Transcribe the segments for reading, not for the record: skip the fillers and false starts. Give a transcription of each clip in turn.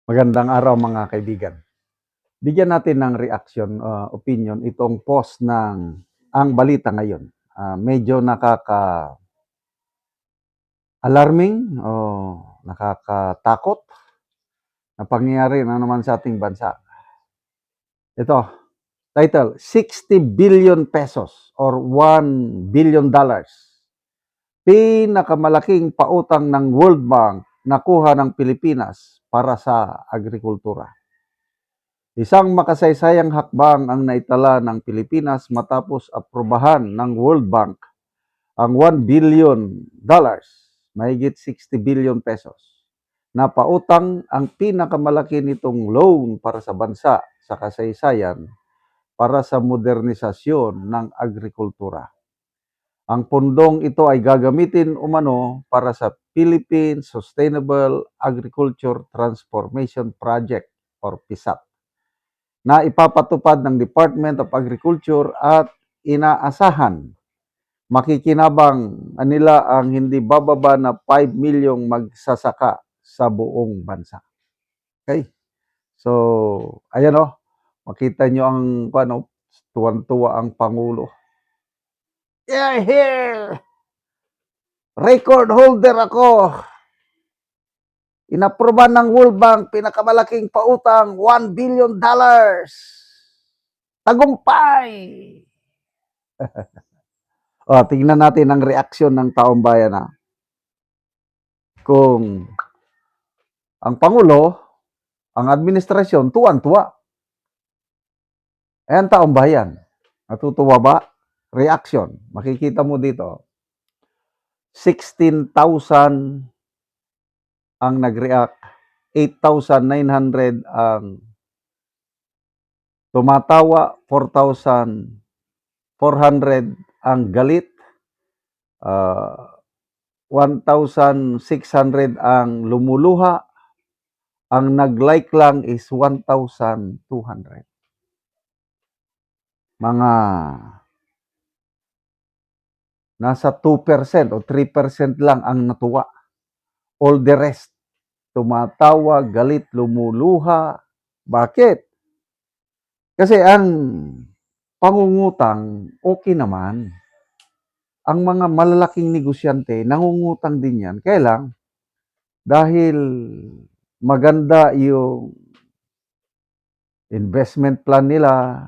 Magandang araw mga kaibigan. Bigyan natin ng reaction, opinion itong post ng Ang Balita Ngayon. Medyo nakaka-alarming o nakakatakot na pangyayari na naman sa ating bansa. Ito, title, 60 billion pesos or $1 billion. Pinakamalaking pautang ng World Bank nakuha ng Pilipinas para sa agrikultura. Isang makasaysayang hakbang ang naitala ng Pilipinas matapos aprobahan ng World Bank ang $1 billion, mahigit 60 billion pesos, na pautang ang pinakamalaki nitong loan para sa bansa sa kasaysayan para sa modernisasyon ng agrikultura. Ang pundong ito ay gagamitin umano para sa Philippine Sustainable Agriculture Transformation Project or PSAP na ipapatupad ng Department of Agriculture at inaasahan makikinabang nila ang hindi bababa na 5 milyong magsasaka sa buong bansa. Okay? So, ayan o, makita nyo ang tuwan-tuwa ang Pangulo. Yeah, here! Record holder ako! Inaproban ng World Bank, pinakamalaking pautang, $1 billion. Tagumpay! Tingnan natin ang reaksyon ng taong bayan kung ang Pangulo, ang administrasyon, tuwan-tuwa. Ang taong bayan, natutuwa ba? Reaction, makikita mo dito. 16,000 ang nag-react, 8,900 ang tumatawa, 4,400 ang galit, 1,600 ang lumuluha, ang nag-like lang is 1,200. Mga nasa 2% o 3% lang ang natuwa. All the rest, tumatawa, galit, lumuluha. Bakit? Kasi ang pangungutang, okay naman. Ang mga malalaking negosyante, nangungutang din yan. Kaya lang, dahil maganda yung investment plan nila,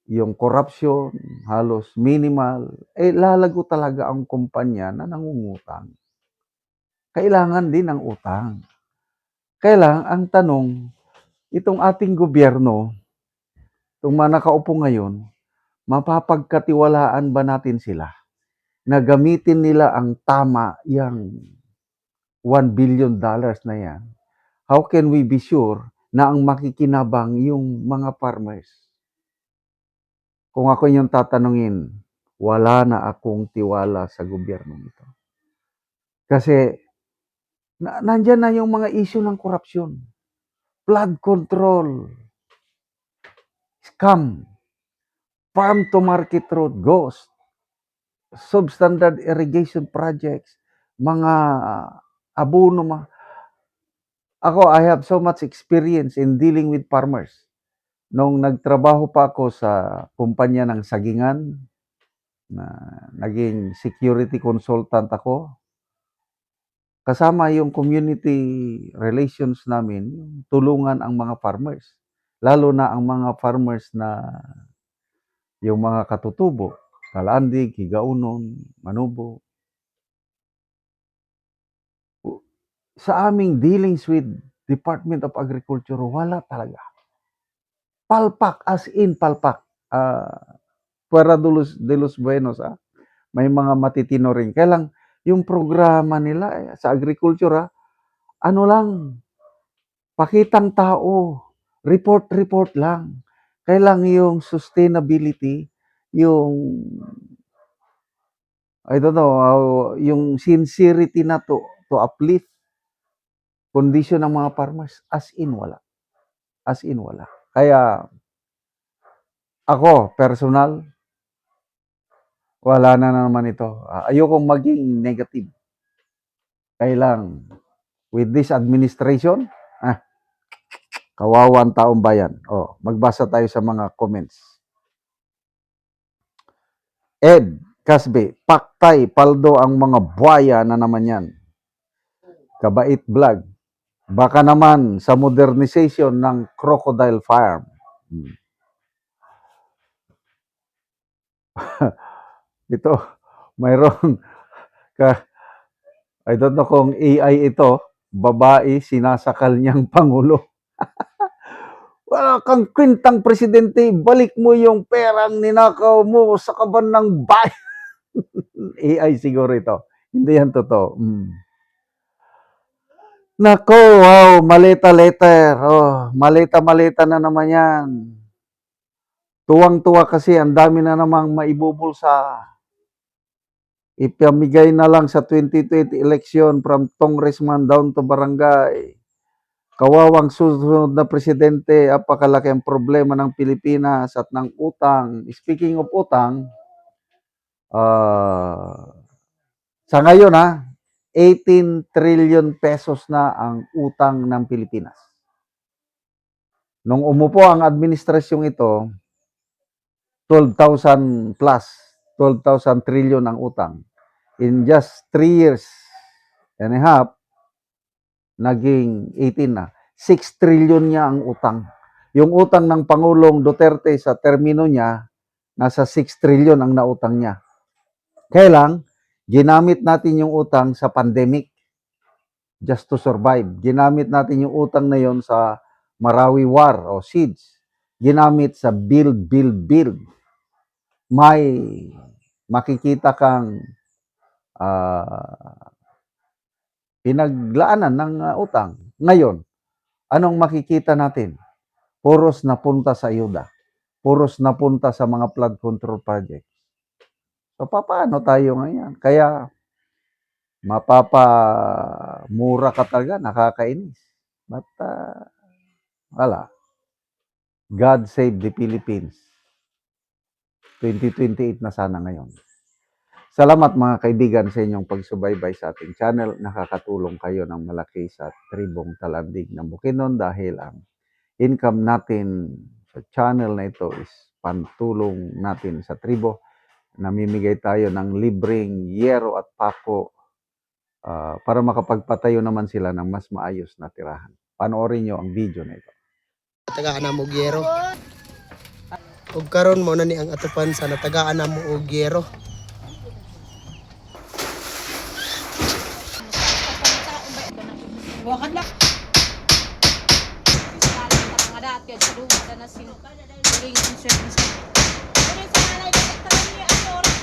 yung corruption, halos minimal, lalago talaga ang kumpanya na nangungutang. Kailangan din ng utang. Kaya lang, ang tanong, itong ating gobyerno, itong mga nakaupo ngayon, mapapagkatiwalaan ba natin sila na gamitin nila ang tama yung $1 billion na yan? How can we be sure na ang makikinabang yung mga farmers? Kung ako yung tatanungin, wala na akong tiwala sa gobyerno nito. Kasi nandyan na yung mga issue ng korupsyon, flood control, scam, farm to market road, ghost, substandard irrigation projects, mga abono. Ako, I have so much experience in dealing with farmers. Nung nagtrabaho pa ako sa kumpanya ng sagingan, na naging security consultant ako, kasama yung community relations namin, tulungan ang mga farmers. Lalo na ang mga farmers na yung mga katutubo, Kalandig, Higaunon, Manubo. Sa aming dealings with Department of Agriculture, wala talaga. Palpak, as in palpak. Fuera de los Buenos, may mga matitino rin. Kaya lang, yung programa nila sa agriculture, ano lang, pakitang tao, report lang. Kaya lang yung sustainability, yung, I don't know, yung sincerity na to uplift condition ng mga farmers, as in wala. As in wala. Kaya, ako, personal, wala na naman ito. Ayokong maging negative. Kaya lang, with this administration, Kawawan taong bayan. Magbasa tayo sa mga comments. Ed Casbe, Paktay, Paldo ang mga buhaya na naman yan. Kabait Vlog. Baka naman sa modernization ng Crocodile Farm. Ito, mayroong I don't know kung AI ito, babae, sinasakal niyang Pangulo. Wala kang kwintang presidente, balik mo yung perang ninakaw mo sa kaban ng bayan. AI siguro ito. Hindi yan totoo. Nako, wow, malita-letter. Malita-malita na naman yan. Tuwang-tuwa kasi ang dami na namang maibubulsa. Ipamigay na lang sa 2020 election from congressman down to barangay. Kawawang susunod na presidente, apakalaki ang problema ng Pilipinas at ng utang. Speaking of utang, sa ngayon 18 trillion pesos na ang utang ng Pilipinas. Nung umupo ang administrasyong ito, 12,000 plus, 12,000 trillion ang utang. In just 3 years and a half, naging 18 na. 6 trillion niya ang utang. Yung utang ng Pangulong Duterte sa termino niya, nasa 6 trillion ang nautang niya. Kaya lang, ginamit natin yung utang sa pandemic just to survive. Ginamit natin yung utang na yon sa Marawi War o siege. Ginamit sa build. May makikita kang pinaglaanan ng utang. Ngayon, anong makikita natin? Puros napunta sa ayuda. Puros napunta sa mga flood control project. So, paano tayo ngayon? Kaya, mapapamura ka talaga, nakakainis. But, wala. God save the Philippines. 2028 na sana ngayon. Salamat mga kaibigan sa inyong pagsubaybay sa ating channel. Nakakatulong kayo ng malaki sa Tribong Talandig ng Bukidnon dahil ang income natin sa channel na ito is pantulong natin sa tribo. Namimigay tayo ng libreng yero at pako para makapagpatayo naman sila ng mas maayos na tirahan. Panoorin nyo ang video na ito. Tagaan na mo yero. Ug karon mo na ni ang atupan sa natagaan na mo og yero. Wakad lang. Mga dati at saluha na na sila. Huling insurance. Huling sa nanay na talang niya ang oras.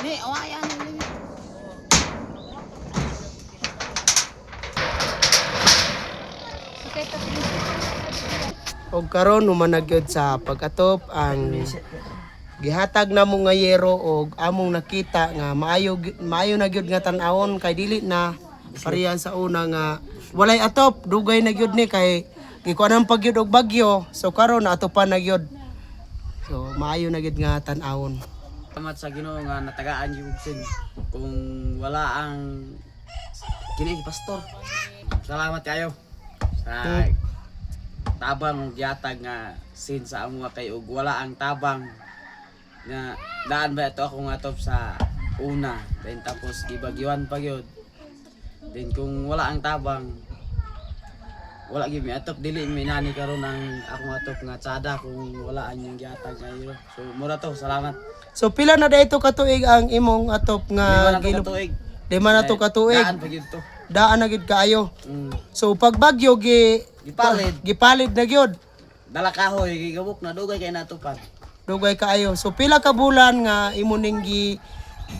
Ni, awayan. Og karon humanagyod sa pag-atop ang gihatag na mo nga yero og among nakita nga maayo na gyud nga tan-awon kay dili na pareha sa una nga walay atop dugay na gyud ni kay gikuan ang pagyud og bagyo so karon naatopan na gyud so maayo na gyud nga tan-awon. Salamat sa Ginoo nga natagaan yung sin kung wala ang kini pastor. Salamat kayo sa tabang gihatag nga sin sa amo kay ug wala ang tabang nga daan ba ito akong atop sa una then tapos gibagyoan pa gyud then kung wala ang tabang wala gyud mi atop dili mi nani karon ang akong atop nga tsada kung wala ang yung gihatag nga yero. So mura to, salamat. So pila na dayto ka tuig ang imong atop nga Katuig. Lima na to ka tuig. Daan pa gyud to. Daan na gyud kaayo. So pag bagyo gipalid na gyud. Dala kahoy gigabok na dugay kay natupan. Dugay kaayo. So pila ka bulan nga imo ning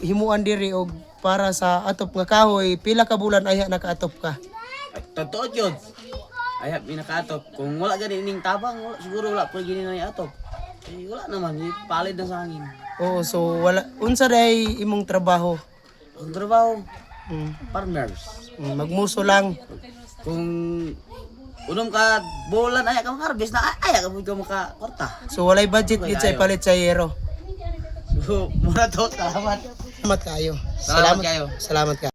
himuan diri og para sa atop nga kahoy, pila ka bulan ayha nakaatop ka? Totoo yun. Ay, minakatop. Kung wala gani ning tabang, siguro wala pa gini na atop. Eh, wala naman, palid na sa hangin. Oo, so wala unsa day imong trabaho? Ang trabaho, farmers. Magmuso lang. Kung unom ka bulan ay ka harvest na ay ka makakorta. So walay budget gid sa ipalit sa yero. So, mura to, salamat. Salamat kayo. Salamat kayo. Salamat ka.